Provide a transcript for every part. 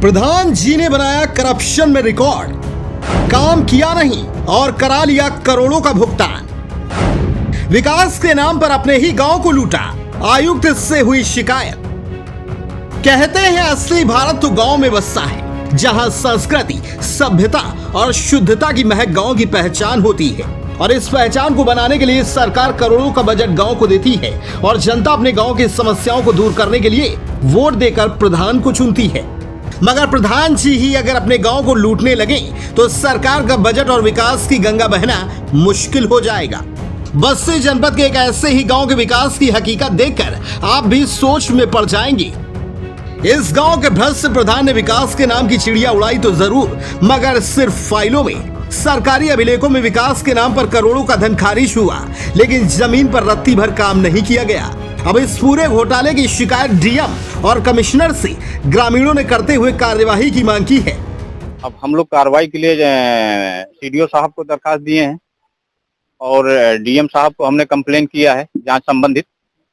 प्रधान जी ने बनाया करप्शन में रिकॉर्ड, काम किया नहीं और करा लिया करोड़ों का भुगतान। विकास के नाम पर अपने ही गांव को लूटा, आयुक्त से हुई शिकायत। कहते हैं असली भारत तो गांव में बसता है, जहां संस्कृति, सभ्यता और शुद्धता की महक गांव की पहचान होती है। और इस पहचान को बनाने के लिए सरकार करोड़ों का बजट गांव को देती है और जनता अपने गांव की समस्याओं को दूर करने के लिए वोट देकर प्रधान को चुनती है। मगर प्रधान जी ही अगर अपने गांव को लूटने लगे तो सरकार का बजट और विकास की गंगा बहना मुश्किल हो जाएगा। बस्ती जनपद के एक ऐसे ही गांव के विकास की हकीकत देखकर आप भी सोच में पड़ जाएंगे। इस गांव के भ्रष्ट प्रधान ने विकास के नाम की चिड़िया उड़ाई तो जरूर, मगर सिर्फ फाइलों में, सरकारी अभिलेखों में विकास के नाम पर करोड़ों का धन खारिज हुआ, लेकिन जमीन पर रत्ती भर काम नहीं किया गया। अब इस पूरे घोटाले की शिकायत डीएम और कमिश्नर से ग्रामीणों ने करते हुए कार्यवाही की मांग की है। अब हम लोग कार्रवाई के लिए सीडीओ साहब को दरखास्त दिए हैं और डीएम साहब को हमने कंप्लेन किया है जांच संबंधित।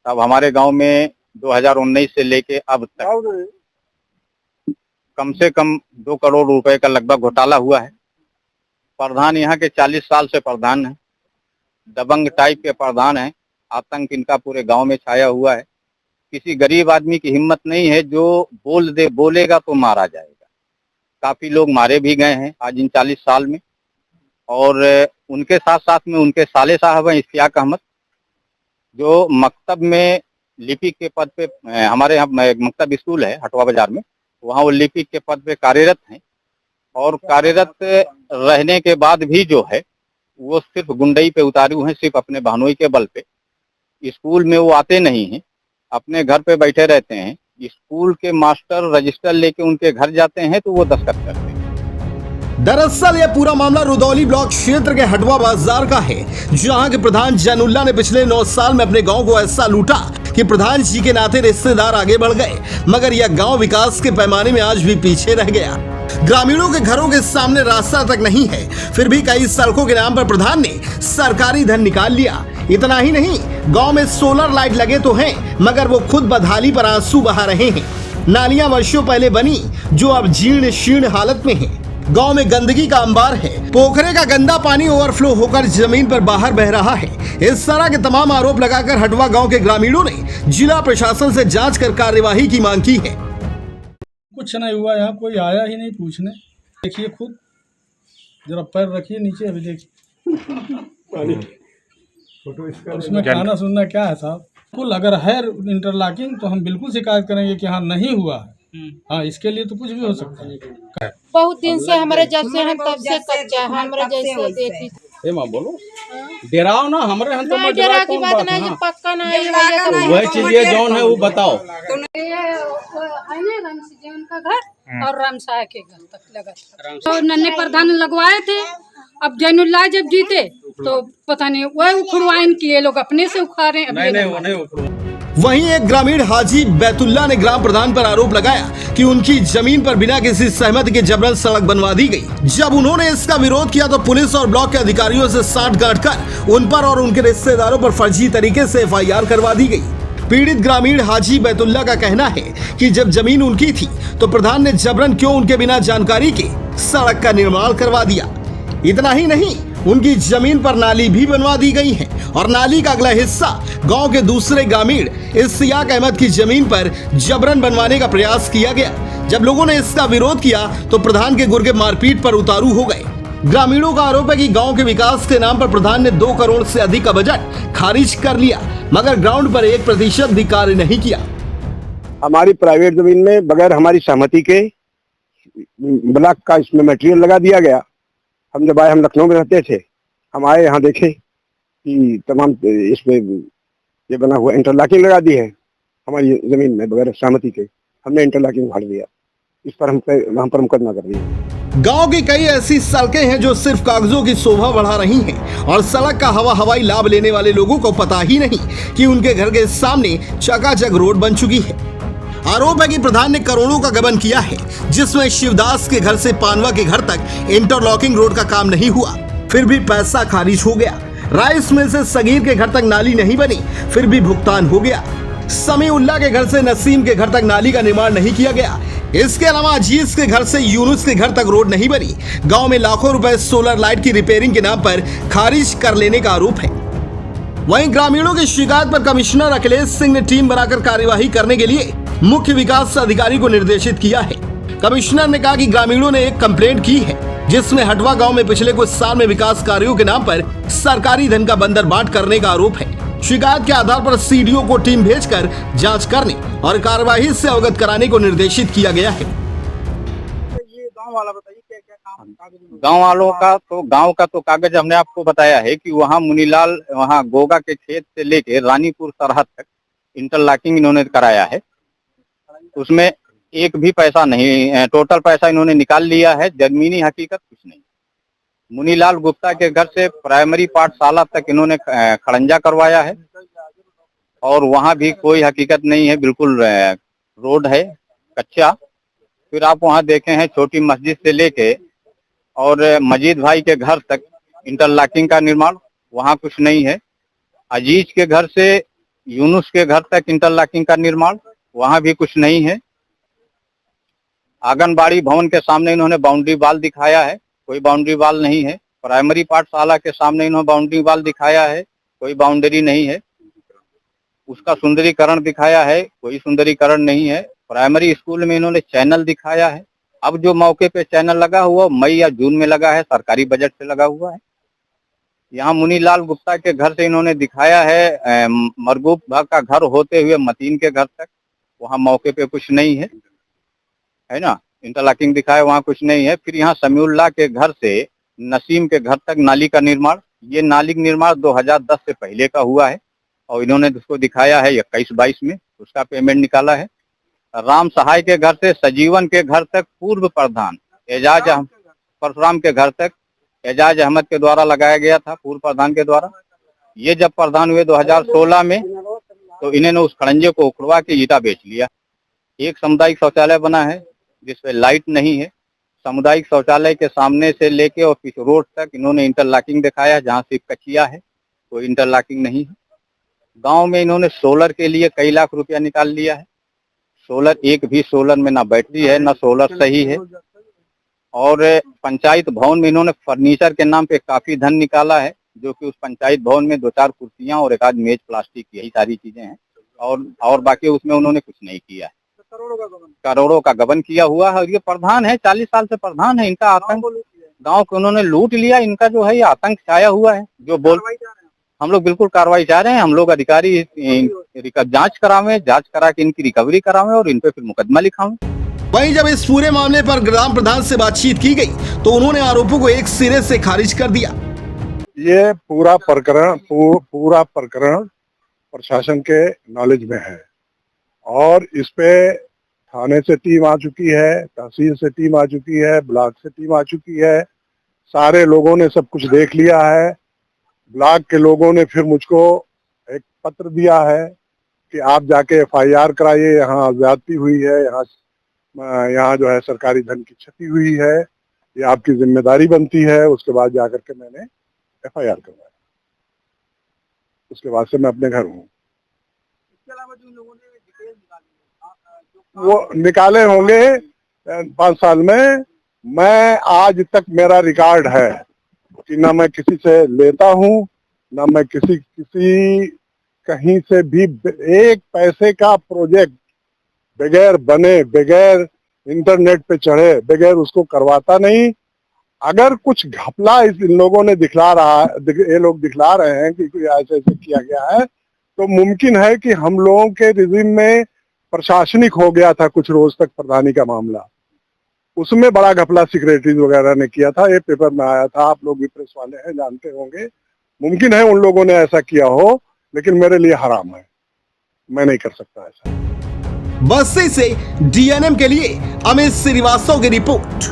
अब हमारे गांव में 2019 से लेके अब तक कम से कम 2 करोड़ रुपए का लगभग घोटाला हुआ है। प्रधान यहाँ के 40 साल से प्रधान है, दबंग टाइप के प्रधान है। आतंक इनका पूरे गांव में छाया हुआ है। किसी गरीब आदमी की हिम्मत नहीं है, जो बोलेगा तो मारा जाएगा। काफी लोग मारे भी गए हैं आज इन 40 साल में। और उनके साथ साथ में उनके साले साहब हैं इश्तियाक अहमद, जो मकतब में लिपिक के पद पे, हमारे यहाँ मकतब स्कूल है हटवा बाजार में, वहाँ वो लिपिक के पद पे कार्यरत हैं। और कार्यरत रहने के बाद भी जो है वो सिर्फ गुंडई पे उतारे हुए हैं, सिर्फ अपने बहनोई के बल पे। स्कूल में वो आते नहीं हैं, अपने घर पे बैठे रहते हैं। स्कूल के मास्टर रजिस्टर लेके उनके घर जाते हैं तो वो दस्तखत करते हैं। दरअसल यह पूरा मामला रुदौली ब्लॉक क्षेत्र के हटवा बाजार का है, जहां के प्रधान जैनुल्लाह ने पिछले 9 साल में अपने गांव को ऐसा लूटा कि प्रधान जी के नाते रिश्तेदार आगे बढ़ गए, मगर यह गांव विकास के पैमाने में आज भी पीछे रह गया। ग्रामीणों के घरों के सामने रास्ता तक नहीं है, फिर भी कई सड़कों के नाम पर प्रधान ने सरकारी धन निकाल लिया। इतना ही नहीं, गांव में सोलर लाइट लगे तो हैं, मगर वो खुद बदहाली पर आंसू बहा रहे हैं। नालियां वर्षों पहले बनी, जो अब जीर्ण शीर्ण हालत में है। गांव में गंदगी का अंबार है, पोखरे का गंदा पानी ओवरफ्लो होकर जमीन पर बाहर बह रहा है। इस तरह के तमाम आरोप लगाकर हटवा गांव के ग्रामीणों ने जिला प्रशासन से जांच कर कार्यवाही की मांग की है। कुछ नहीं हुआ, यहाँ कोई आया ही नहीं पूछने। देखिए खुद, जरा पैर रखिए नीचे, अभी देखिए उसमें खाना सुनना क्या है साहब। बिल्कुल अगर है इंटरलॉकिंग तो हम बिल्कुल शिकायत करेंगे कि हाँ नहीं हुआ है। हाँ, इसके लिए तो कुछ भी हो सकता है। बहुत दिन से हमारे जब से हम तब से कच्चा है, हमारे जैसे देखी। ए मां बोलो, डराओ ना, हमारे हम तो नहीं डरा की बात नहीं, जो पक्का नहीं है वही चीज ये जौन है वो बताओ। उनका घर और रामसाह के घर तक लगा था, तो नन्हे प्रधान लगवाए थे। अब जैनुल्लाह जब जीते तो पता नहीं वह उखड़वाइन किए लोग अपने से उखाड़े। वहीं एक ग्रामीण हाजी बैतुल्ला ने ग्राम प्रधान पर आरोप लगाया कि उनकी जमीन पर बिना किसी सहमति के जबरन सड़क बनवा दी गई। जब उन्होंने इसका विरोध किया तो पुलिस और ब्लॉक के अधिकारियों से सांठ-गांठ कर उन पर और उनके रिश्तेदारों पर फर्जी तरीके से FIR करवा दी गई। पीड़ित ग्रामीण हाजी बैतुल्ला का कहना है कि जब जमीन उनकी थी तो प्रधान ने जबरन क्यों उनके बिना जानकारी के सड़क का निर्माण करवा दिया। इतना ही नहीं, उनकी जमीन पर नाली भी बनवा दी गई है और नाली का अगला हिस्सा गांव के दूसरे ग्रामीण इश्तियाक अहमद की जमीन पर जबरन बनवाने का प्रयास किया गया। जब लोगों ने इसका विरोध किया तो प्रधान के गुर्गे मारपीट पर उतारू हो गए। ग्रामीणों का आरोप है कि गांव के विकास के नाम पर प्रधान ने 2 करोड़ से अधिक का बजट खारिज कर लिया, मगर ग्राउंड पर 1% भी कार्य नहीं किया। हमारी प्राइवेट जमीन में बगैर हमारी सहमति के ब्लॉक का इसमें मटेरियल लगा दिया गया। हम जब आए, हम लखनऊ में रहते थे, हम आए यहाँ देखे कि तमाम इसमें ये बना हुआ इंटरलॉकिंग लगा दी है हमारी जमीन में बगैर सहमति के। हमने इंटरलॉकिंग उखाड़ दिया, इस पर हम वहाँ पर मुकदमा कर दिया। गांव की कई ऐसी सड़कें हैं जो सिर्फ कागजों की शोभा बढ़ा रही हैं और सड़क का हवाई लाभ लेने वाले लोगों को पता ही नहीं कि उनके घर के सामने चकाचक रोड बन चुकी है। आरोप है कि प्रधान ने करोड़ों का गबन किया है, जिसमें शिवदास के घर से पानवा के घर तक इंटरलॉकिंग रोड का काम नहीं हुआ, फिर भी पैसा खारिज हो गया। राइस मिल से सगीर के घर तक नाली नहीं बनी, फिर भी भुगतान हो गया। समीउल्लाह के घर से नसीम के घर तक नाली का निर्माण नहीं किया गया। इसके अलावा अजीज के घर से यूनुस के घर तक रोड नहीं बनी। गांव में लाखों रुपए सोलर लाइट की रिपेयरिंग के नाम पर खारिज कर लेने का आरोप है। वहीं ग्रामीणों की शिकायत पर कमिश्नर अखिलेश सिंह ने टीम बनाकर कार्यवाही करने के लिए मुख्य विकास अधिकारी को निर्देशित किया है। कमिश्नर ने कहा कि ग्रामीणों ने एक कंप्लेंट की है जिसमें हटवा गांव में पिछले कुछ साल में विकास कार्यों के नाम पर सरकारी धन का बंदरबांट करने का आरोप है। शिकायत के आधार पर सीडीओ को टीम भेजकर जांच करने और कार्यवाही से अवगत कराने को निर्देशित किया गया है। गांव का तो कागज हमने आपको बताया है कि वहाँ मुनीलाल वहाँ गोगा के खेत से लेके रानीपुर सरहद तक इंटरलॉकिंग इन्होंने कराया है। उसमें एक भी पैसा नहीं, टोटल पैसा इन्होंने निकाल लिया है। जमीनी हकीकत कुछ नहीं। मुनीलाल गुप्ता के घर से प्राइमरी पाठशाला तक इन्होंने खड़ंजा करवाया है और वहाँ भी कोई हकीकत नहीं है, बिल्कुल रोड है कच्चा। फिर आप वहाँ देखे हैं छोटी मस्जिद से लेके और मजीद भाई के घर तक इंटरलॉकिंग का निर्माण, वहाँ कुछ नहीं है। अजीज के घर से यूनुस के घर तक इंटरलॉकिंग का निर्माण, वहाँ भी कुछ नहीं है। आंगनबाड़ी भवन के सामने इन्होंने बाउंड्री वाल दिखाया है, कोई बाउंड्री वाल नहीं है। प्राइमरी पाठशाला के सामने इन्होंने बाउंड्री वाल दिखाया है, कोई बाउंड्री नहीं है। उसका सुंदरीकरण दिखाया है, कोई सुंदरीकरण नहीं है। प्राइमरी स्कूल में इन्होंने चैनल दिखाया है। अब जो मौके पे चैनल लगा हुआ मई या जून में लगा है, सरकारी बजट से लगा हुआ है। यहाँ मुनीलाल गुप्ता के घर से इन्होंने दिखाया है मरगूब भाग का घर होते हुए मतीन के घर तक, वहाँ मौके पे कुछ नहीं है ना। इंटरलॉकिंग दिखाया, वहाँ कुछ नहीं है। फिर यहाँ समीउल्लाह के घर से नसीम के घर तक नाली का निर्माण, ये नाली का निर्माण 2010 से पहले का हुआ है और इन्होंने उसको दिखाया है 21-22 में, उसका पेमेंट निकाला है। राम सहाय के घर से सजीवन के घर तक पूर्व प्रधान एजाज परशुराम के घर तक एजाज अहमद के द्वारा लगाया गया था, पूर्व प्रधान के द्वारा। ये जब प्रधान हुए 2016 में तो इन्होंने उस खड़ंजे को उखड़वा के ईटा बेच लिया। एक सामुदायिक शौचालय बना है जिसपे लाइट नहीं है। सामुदायिक शौचालय के सामने से लेके और पिछ रोड तक इन्होंने इंटरलॉकिंग दिखाया, जहाँ सिर्फ कच्चिया है, कोई इंटरलॉकिंग नहीं है। गांव में इन्होंने सोलर के लिए कई लाख रुपया निकाल लिया है। सोलर, एक भी सोलर में ना बैटरी है ना सोलर सही है। और पंचायत भवन में इन्होंने फर्नीचर के नाम पे काफी धन निकाला है, जो कि उस पंचायत भवन में 2-4 कुर्सियां और एक आध मेज प्लास्टिक, यही सारी चीजें हैं। और बाकी उसमें उन्होंने कुछ नहीं किया है। करोड़ों का गबन किया हुआ है। और ये प्रधान है, 40 साल से प्रधान है। इनका आतंक गांव को उन्होंने लूट लिया। इनका जो है ये आतंक छाया हुआ है। जो बोल हम लोग बिल्कुल कार्रवाई चाह रहे हैं। हम लोग अधिकारी जांच करावें, जांच करा के इनकी रिकवरी करावें और इन पे फिर मुकदमा लिखावें। वहीं जब इस पूरे मामले पर ग्राम प्रधान से बातचीत की गई तो उन्होंने आरोपों को एक सिरे से खारिज कर दिया। ये पूरा प्रकरण प्रशासन के नॉलेज में है और इस पे थाने से टीम आ चुकी है, तहसील से टीम आ चुकी है, ब्लॉक से टीम आ चुकी है। सारे लोगों ने सब कुछ देख लिया है। ब्लॉक के लोगों ने फिर मुझको एक पत्र दिया है कि आप जाके FIR कराइए, यहाँ ज्यादती हुई है, यहाँ जो है सरकारी धन की क्षति हुई है, ये आपकी जिम्मेदारी बनती है। उसके बाद जाकर के मैंने FIR करवाया। उसके बाद से मैं अपने घर हूँ। इसके अलावा जो लोगों ने डिटेल वो निकाले होंगे 5 साल में, मैं आज तक मेरा रिकॉर्ड है कि ना मैं किसी से लेता हूँ, ना मैं किसी कहीं से भी एक पैसे का प्रोजेक्ट बगैर बने, बगैर इंटरनेट पे चढ़े, बगैर उसको करवाता नहीं। अगर कुछ घपला इन लोगों ने ये लोग दिखला रहे हैं कि कोई ऐसे किया गया है, तो मुमकिन है कि हम लोगों के रिजिम में प्रशासनिक हो गया था कुछ रोज तक प्रधानी का मामला, उसमें बड़ा घपला सेक्रेटरी वगैरह ने किया था। ये पेपर में आया था, आप लोग भी प्रेस वाले हैं, जानते होंगे। मुमकिन है उन लोगों ने ऐसा किया हो, लेकिन मेरे लिए हराम है, मैं नहीं कर सकता ऐसा। बस्ती से DNM के लिए अमित श्रीवास्तव की रिपोर्ट।